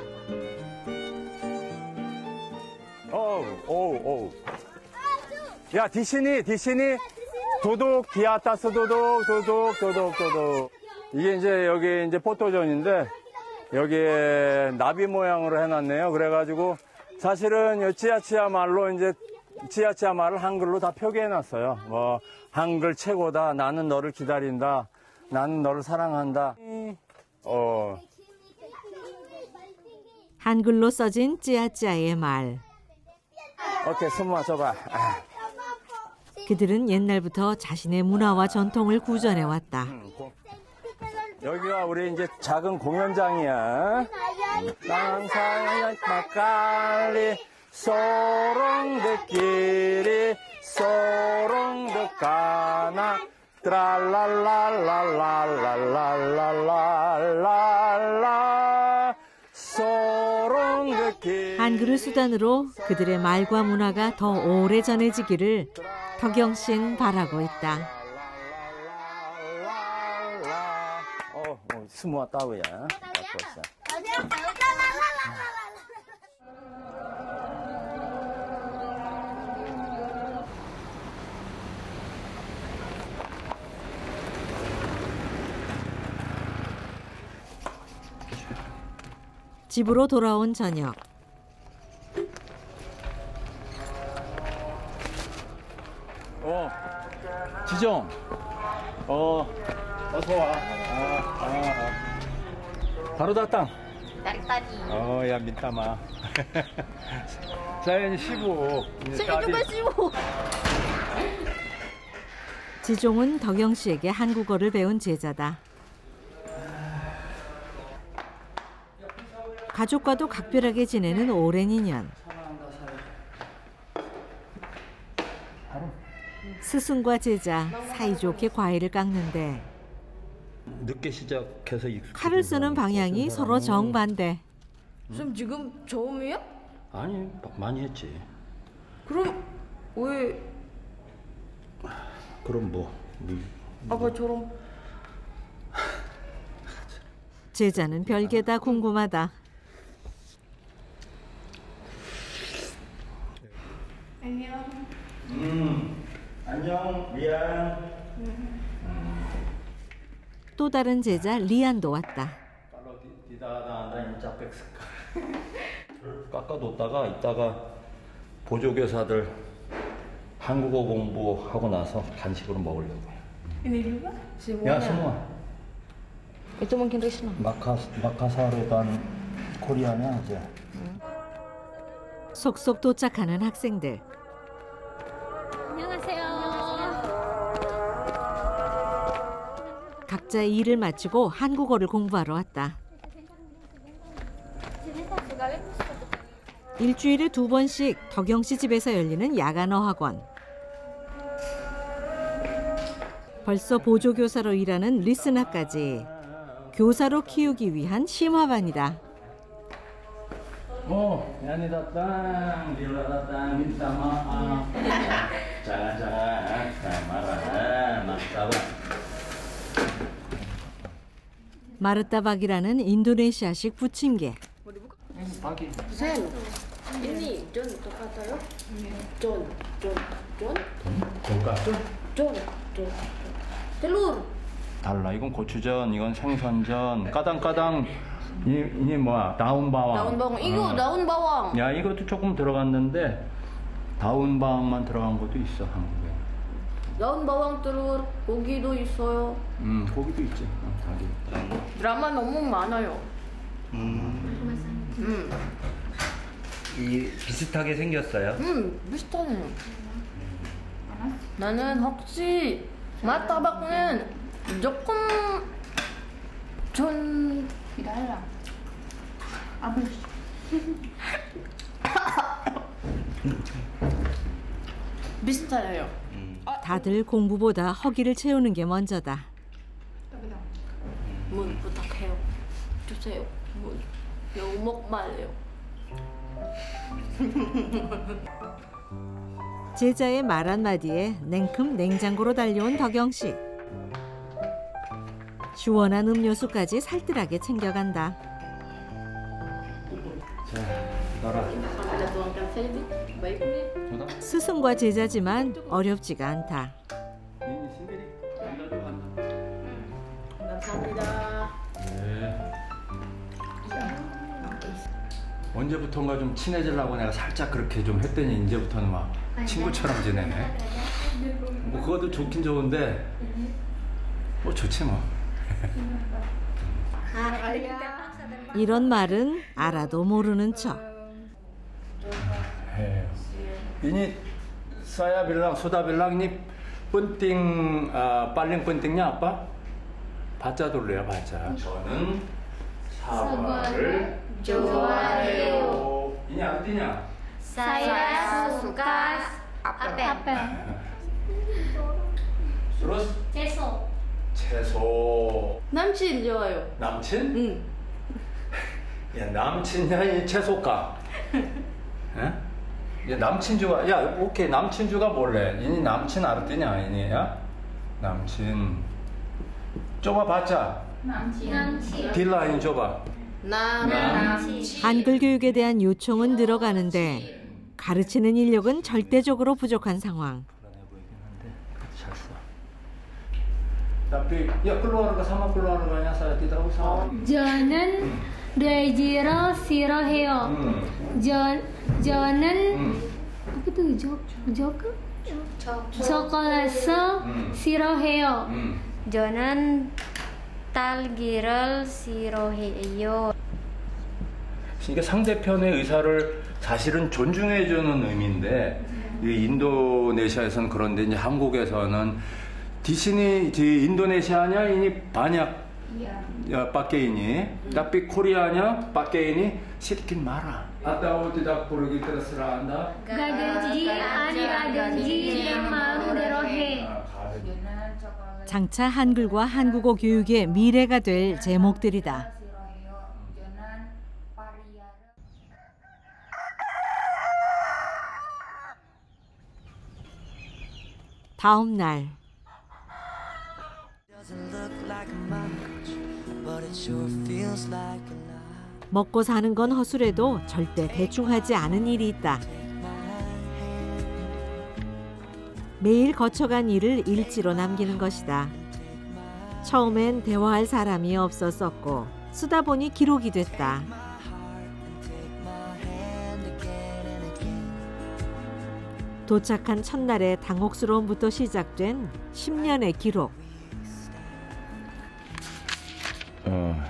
야, 디시니. 도둑, 디아타스 도둑. 이게 이제 여기 이제 포토존인데 여기에 나비 모양으로 해놨네요. 그래가지고 사실은 이 찌아찌아 말로 이제 찌아찌아 말을 한글로 다 표기해놨어요. 뭐 한글 최고다. 나는 너를 기다린다. 나는 너를 사랑한다. 한글로 써진 찌아찌아의 말. 오케이, 숨 마셔봐. 그들은 옛날부터 자신의 문화와 전통을 구전해왔다. 여기가 우리 이제 작은 공연장이야. 땅사양 막갈리 소롱드끼리 소롱드까나 트랄랄랄랄랄랄랄랄랄라 소롱드끼리. 한글을 수단으로 그들의 말과 문화가 더 오래 전해지기를 덕영신 바라고 있다. semua tahu ya. 집으로 돌아온 저녁. 지정. 어서 와. 바로 datang. Dari tadi. Ya minta maaf. Saya ini sibuk. Saya juga sibuk. 지종은 덕영 씨에게 한국어를 배운 제자다. 가족과도 각별하게 지내는 오랜 인연. 스승과 제자 사이좋게 과일을 깎는데 늦게 시작해서 칼을 쓰는 방향이 서로 정반대. 쌤 지금 처음이야? 아니 많이 했지. 그럼 왜 그럼 뭐 아빠처럼? 제자는 별게 다 궁금하다. 안녕 리안. 또 다른 제자 리안도 왔다. 깎아뒀다가 이따가 보조교사들 한국어 공부하고 나서 간식으로 먹으려고. Ini juga? Ya semua. Itu mungkin Risna. 마카사르 단 코리아냐 이제. 속속 도착하는 학생들. 안녕하세요. 각자 일을 마치고 한국어를 공부하러 왔다. 일주일에 2번씩 덕영 씨 집에서 열리는 야간어 학원. 벌써 보조교사로 일하는 리스나까지 교사로 키우기 위한 심화반이다. Yani datang, Lila datang, minta maaf. Jangan, marah, sabar. 마르타박이라는 인도네시아식 부침개. 쌤, ini John 똑같아요? John. John. telur. 달라. 이건 고추전, 이건 생선전, 까당까당. 이게 뭐야? 다운 바왕. 다운 바왕. 이거 다운 바왕. 야, 이것도 조금 들어갔는데 다운 바왕만 들어간 것도 있어 한국에. 다운 바왕 telur, 고기도 있어요. 고기도 있지. 닭이. 드라마 너무 많아요. 이 비슷하게 생겼어요? 비슷하네요. 나는 혹시 마타박은 조금 전 기다려. 비슷해요. 다들 공부보다 허기를 채우는 게 먼저다. 문 부탁해요. 주세요. 문. 너무 목말래요. 제자의 말 한마디에 냉큼 냉장고로 달려온 덕영 씨. 시원한 음료수까지 살뜰하게 챙겨간다. 자, 나라. 스승과 제자지만 어렵지가 않다. 감사합니다. 네. 언제부턴가 좀 친해지려고 내가 살짝 그렇게 좀 했더니 이제부터는 막 친구처럼 지내네. 뭐 그것도 좋긴 좋은데 뭐 좋지 뭐. 이런 말은 알아도 모르는 척. Ini saya bilang sudah bilang ini penting paling pentingnya apa? 바자 돌려요 바자. 저는 사과를 좋아해요. ini artinya? Saya suka apel. Terus? 채소. 남친 좋아요. 남친? 응. 야 남친이야 이 채소가. 야 남친주가 야 오케이 남친주가 뭘래? 이니 남친 알았더냐 이니야? 남친. 좁아봤자. 남친. 딜라인 좁아. 남친. 한글 교육에 대한 요청은 들어가는데 가르치는 인력은 절대적으로 부족한 상황. Tapi ya keluarga sama keluarganya saya tidak usah. 저는 돼지를 싫어해요. 저는 apa tuh jok? sekolah서 싫어해요. 저는 딸기를 싫어해요. 이게 상대편의 의사를 사실은 존중해주는 의미인데 이 인도네시아에서는 그런데 이제 한국에서는 디시니 인도네시아냐 ini banyak ya pakai ini tapi Koreanya pakai ini sedikit marah atau tidak pergi terserah Anda 가든지 아니라든지 마음대로 해. 장차 한글과 한국어 교육의 미래가 될 제목들이다. 다음 날 먹고 사는 건 허술해도 절대 대충 하지 않은 일이 있다. 매일 거쳐간 일을 일지로 남기는 것이다. 처음엔 대화할 사람이 없었었고 쓰다 보니 기록이 됐다. 도착한 첫날의 당혹스러움부터 시작된 10년의 기록.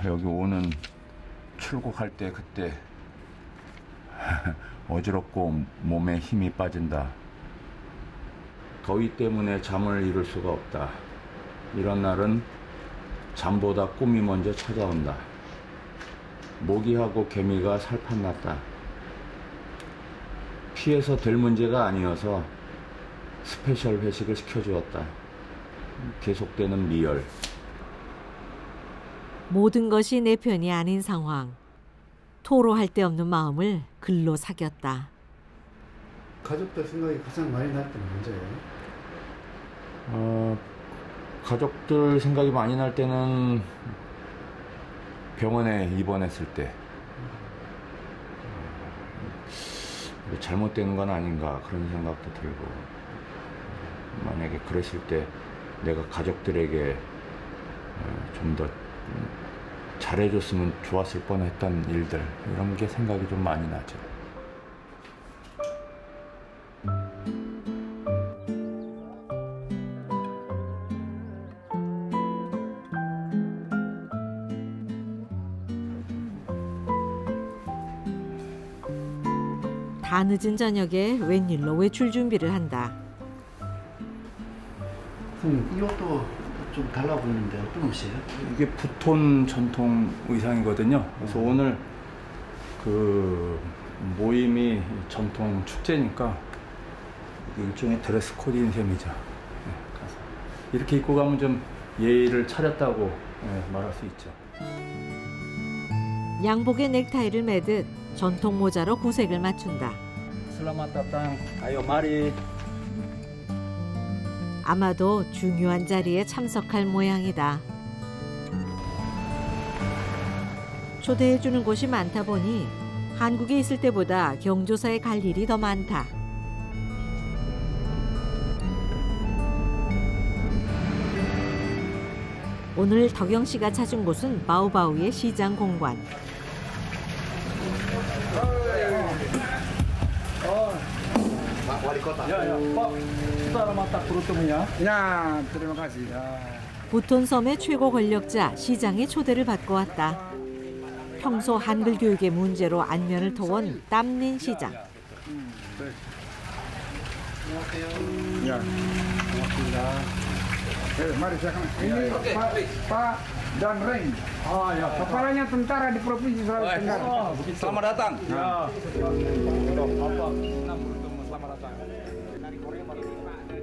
여기 오는 출국할 때 그때 어지럽고 몸에 힘이 빠진다. 더위 때문에 잠을 이룰 수가 없다. 이런 날은 잠보다 꿈이 먼저 찾아온다. 모기하고 개미가 살판났다. 피해서 될 문제가 아니어서 스페셜 회식을 시켜주었다. 계속되는 미열. 모든 것이 내 편이 아닌 상황. 토로할 데 없는 마음을 글로 사겼다. 가족들 생각이 가장 많이 날 때는 언제예요? 가족들 생각이 많이 날 때는 병원에 입원했을 때 잘못된 건 아닌가 그런 생각도 들고 만약에 그랬을 때 내가 가족들에게 좀 더 잘해줬으면 좋았을 뻔했던 일들 이런 게 생각이 좀 많이 나죠. 다 늦은 저녁에 웬일로 외출 준비를 한다. 이것도 좀 달라 보이는데 어떤 옷이에요? 이게 부톤 전통 의상이거든요. 그래서 오늘 그 모임이 전통 축제니까 일종의 드레스 코드인 셈이죠. 가서 이렇게 입고 가면 좀 예의를 차렸다고 말할 수 있죠. 양복에 넥타이를 매듯 전통 모자로 구색을 맞춘다. Selamat datang. Ayo mari. 아마도 중요한 자리에 참석할 모양이다. 초대해주는 곳이 많다 보니 한국에 있을 때보다 경조사에 갈 일이 더 많다. 오늘 덕영 씨가 찾은 곳은 바오바오의 시장 공관. 부톤섬의 최고 권력자 시장의 초대를 받고 왔다. 평소 한글 교육의 문제로 안면을 터온 땀닌 시장. Ya. Mari silakan. Ini Pak Dan Reng. Ya. Kepalanya tentara di Provinsi Sulawesi Tenggara. Selamat datang.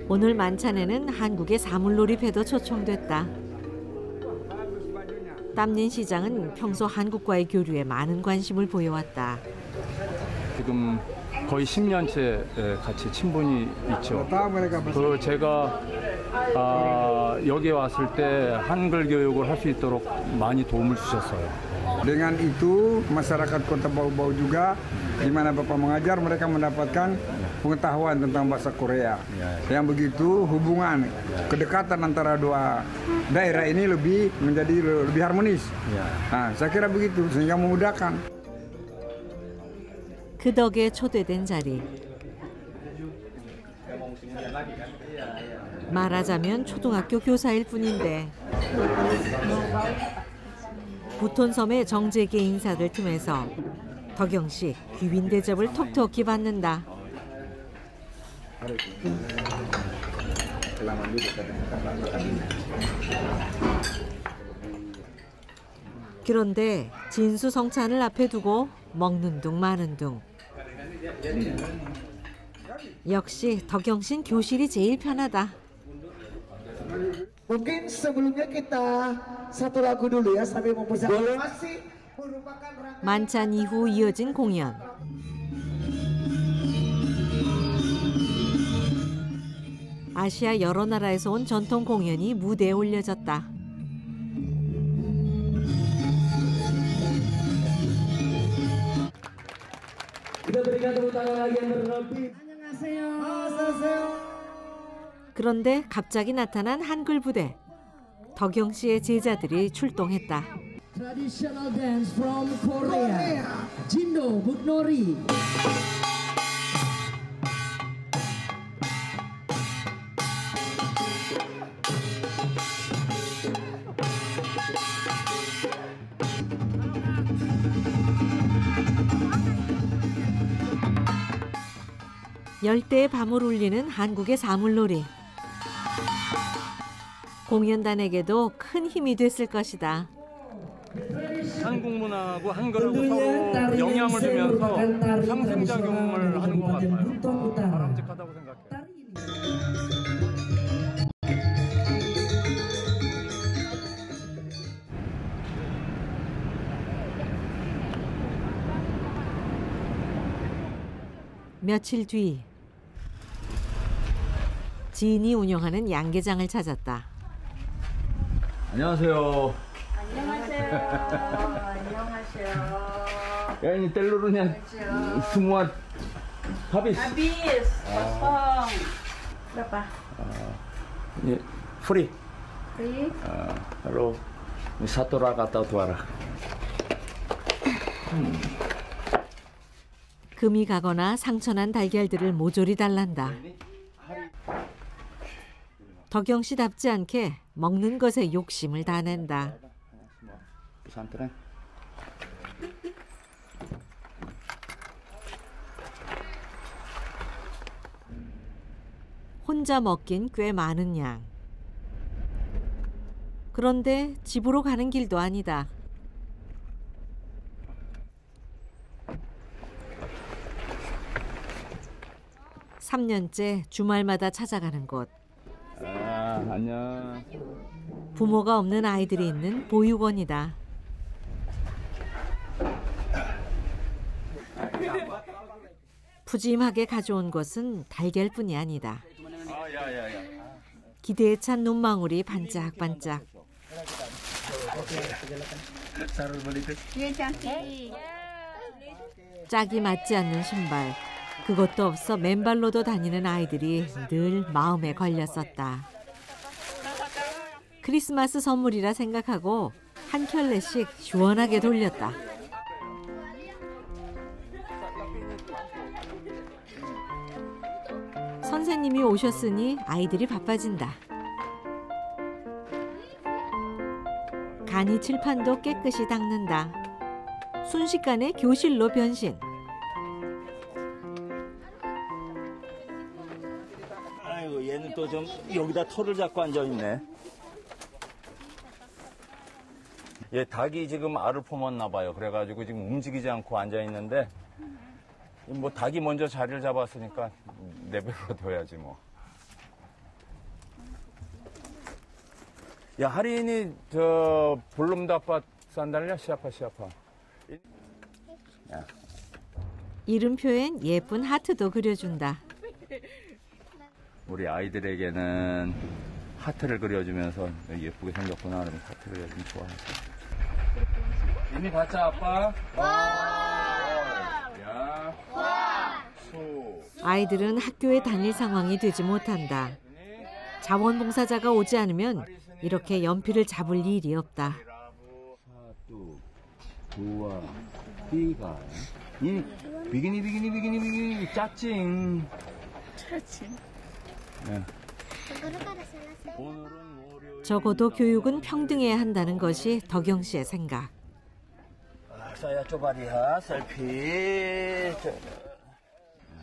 오늘 만찬에는 한국의 사물놀이패도 초청됐다. 땀닌 시장은 평소 한국과의 교류에 많은 관심을 보여왔다. 지금 거의 10년째 같이 친분이 있죠. 그 제가 여기 왔을 때 한글 교육을 할 수 있도록 많이 도움을 주셨어요. Dengan itu masyarakat Kota Baobao juga di mana Bapak mengajar mereka mendapatkan pengetahuan tentang bahasa Korea. Yang begitu hubungan kedekatan antara dua daerah ini menjadi lebih harmonis. Nah, saya kira begitu sehingga memudahkan. 그 덕에 초대된 자리. 말하자면 초등학교 교사일 뿐인데 부톤섬의 정재계 인사들 틈에서 덕영씨 귀빈 대접을 톡톡히 받는다. 그런데 진수성찬을 앞에 두고 먹는 둥 마는 둥. 역시 덕영신 교실이 제일 편하다. Mungkin sebelumnya kita satu lagu dulu ya sambil mempersiapkan. 만찬 이후 이어진 공연. 아시아 여러 나라에서 온 전통 공연이 무대에 올려졌다. 그런데 갑자기 나타난 한글 부대. 덕영 씨의 제자들이 출동했다. Traditional dance from Korea. Jindo Buknori. 열대의 밤을 울리는 한국의 사물놀이. 공연단에게도 큰 힘이 됐을 것이다. 한국 문화하고 한글하고 서로 영향을 주면서 상생작용을 하는 것 같아요. 바람직하다고 생각해요. 며칠 뒤 지인이 운영하는 양계장을 찾았다. 안녕하세요. 안녕하세요. 안녕하세요. Ya ini telurnya semua habis. Habis. Kosong. Berapa? Ini free. Free. Lalu ini satu rak atau dua rak. 금이 가거나 상처난 달걀들을 모조리 달란다. 덕영 씨답지 않게 먹는 것에 욕심을 다 낸다. 혼자 먹긴 꽤 많은 양. 그런데 집으로 가는 길도 아니다. (3년째) 주말마다 찾아가는 곳. 안녕. 부모가 없는 아이들이 있는 보육원이다. 푸짐하게 가져온 것은 달걀뿐이 아니다. 기대에 찬 눈망울이 반짝반짝. 짝이 맞지 않는 신발. 그것도 없어 맨발로도 다니는 아이들이 늘 마음에 걸렸었다. 크리스마스 선물이라 생각하고 한 켤레씩 시원하게 돌렸다. 선생님이 오셨으니 아이들이 바빠진다. 간이 칠판도 깨끗이 닦는다. 순식간에 교실로 변신. 아이고 얘는 또 좀 여기다 털을 잡고 앉아있네. 얘 닭이 지금 알을 품었나 봐요. 그래가지고 지금 움직이지 않고 앉아있는데 뭐 닭이 먼저 자리를 잡았으니까 내버려 둬야지 뭐. 야, 할인이 저 볼룸다빠 산달냐? 시아파. 야. 이름표엔 예쁜 하트도 그려준다. 우리 아이들에게는 하트를 그려주면서 예쁘게 생겼구나 그러면 하트 그려주면 좋아하지. 이미 봤자 아빠? 야. 아이들은 학교에 다닐 상황이 되지 못한다. 자원봉사자가 오지 않으면 이렇게 연필을 잡을 일이 없다. 우와, 띠가 이 비기니 짜찡. 적어도 교육은 평등해야 한다는 것이 덕영 씨의 생각. saya coba lihat selfie.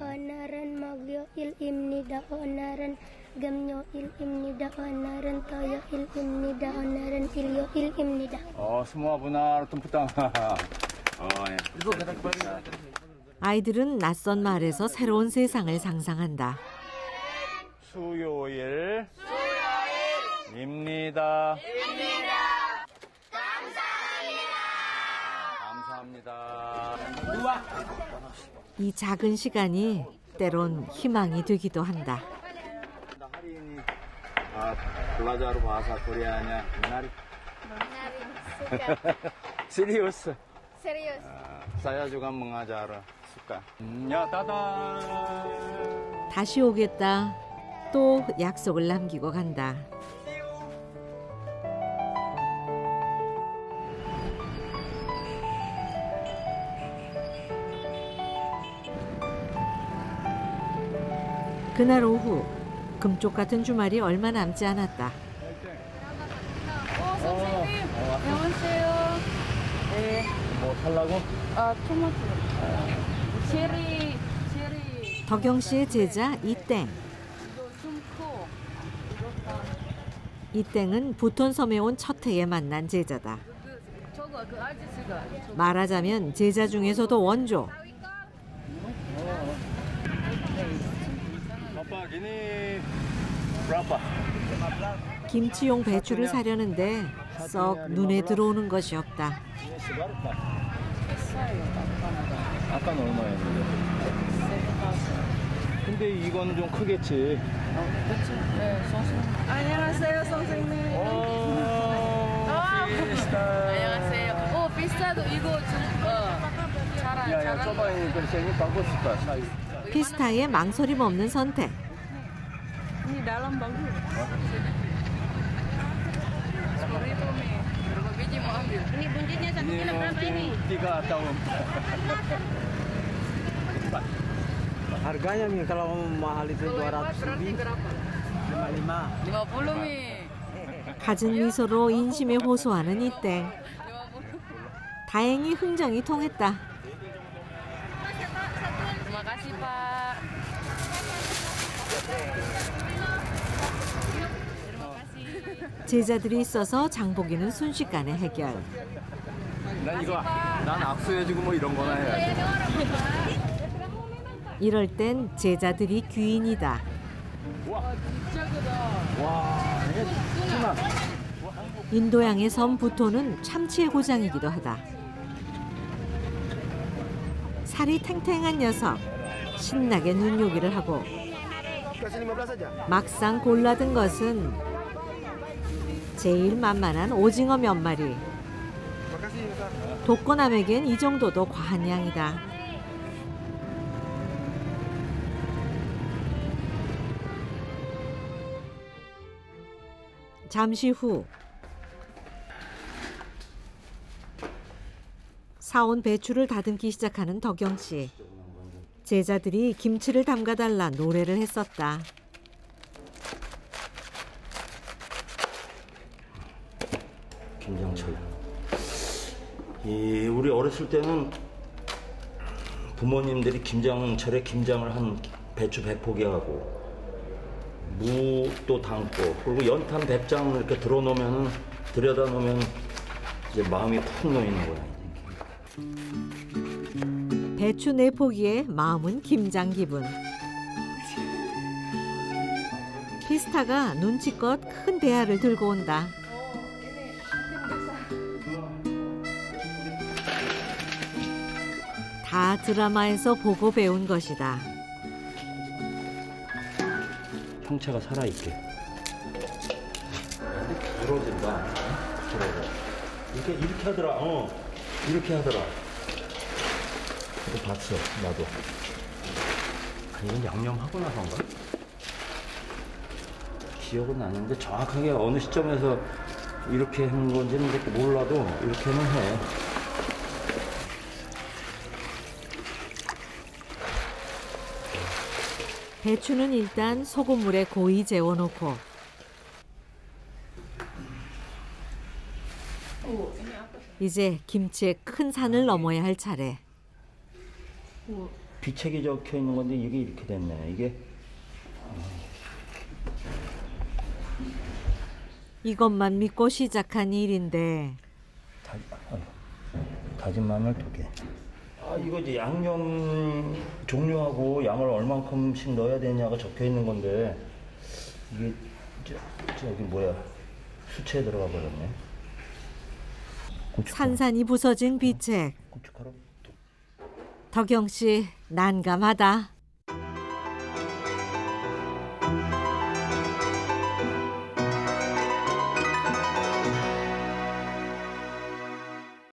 Onaran magyo il imnida onaran gamyo il imnida onaran toyo il imnida onaran ilyo il imnida. semua benar tumputan. 아이들은 낯선 말에서 새로운 세상을 상상한다. 수요일입니다. 감사합니다. 이 작은 시간이 때론 희망이 되기도 한다. belajar bahasa Koreanya menarik. Serius. Serius. Saya juga mengajar suka. Ya, 다다. 다시 오겠다. 또 약속을 남기고 간다. 그날 오후 금쪽 같은 주말이 얼마 남지 않았다. 선생님, 안녕하세요. 네. 뭐 살라고? 토마토. 체리. 덕영 씨의 제자 이땡. 이땡은 부톤섬에 온 첫 해에 만난 제자다. 말하자면 제자 중에서도 원조. 김치용 배추를 사려는데 썩 눈에 들어오는 것이 없다. 아까는 얼마였는데? 근데 이건 좀 크겠지. 그렇죠. 네, 선생님. 안녕하세요, 선생님. 안녕하세요. 비싸도 이거 좀 피스타의 망설임 없는 선택. Ini dalam bagus. Berapa biji mau ambil? Ini buntutnya 1 kilo berapa ini? 3 tahun. Harganya nih kalau mahal itu 200 berarti berapa? 55. 50 nih. 갖은 미소로 인심에 호소하는 이땡. 다행히 흥정이 통했다. Terima kasih, Pak. 제자들이 있어서 장보기는 순식간에 해결. 난 악수해주고 뭐 이런 거나 해야지. 이럴 땐 제자들이 귀인이다. 인도양의 섬 부토는 참치의 고장이기도 하다. 살이 탱탱한 녀석, 신나게 눈요기를 하고 막상 골라든 것은 제일 만만한 오징어 몇 마리. 독거남에겐 이 정도도 과한 양이다. 잠시 후 사온 배추를 다듬기 시작하는 덕영 씨. 제자들이 김치를 담가달라 노래를 했었다. 김장철. 우리 어렸을 때는 부모님들이 김장철에 김장을 한 배추 100포기 하고 무도 담고 그리고 연탄 100장 이렇게 들여다 놓으면 이제 마음이 푹 놓이는 거야. 배추 4포기에 마음은 김장 기분. 피스타가 눈치껏 큰 대야를 들고 온다. 다 드라마에서 보고 배운 것이다. 형체가 살아있게. 부러진다. 이렇게 하더라. 이렇게 하더라. 그거 봤어, 나도. 이건 양념하고 나선가? 기억은 나는데 정확하게 어느 시점에서 이렇게 한 건지는 몰라도 이렇게는 해. 배추는 일단 소금물에 고이 재워놓고 이제 김치의 큰 산을 넘어야 할 차례. 비책이 적혀 있는 건데 이게 이렇게 됐네. 이게 이것만 믿고 시작한 일인데 다진 마늘 2개. 아, 이거 이제 양념 종류하고 양을 얼만큼씩 넣어야 되냐가 적혀 있는 건데 이게 저기 뭐야 수채에 들어가 버렸네. 산산이 부서진 비책. 덕영 씨 난감하다.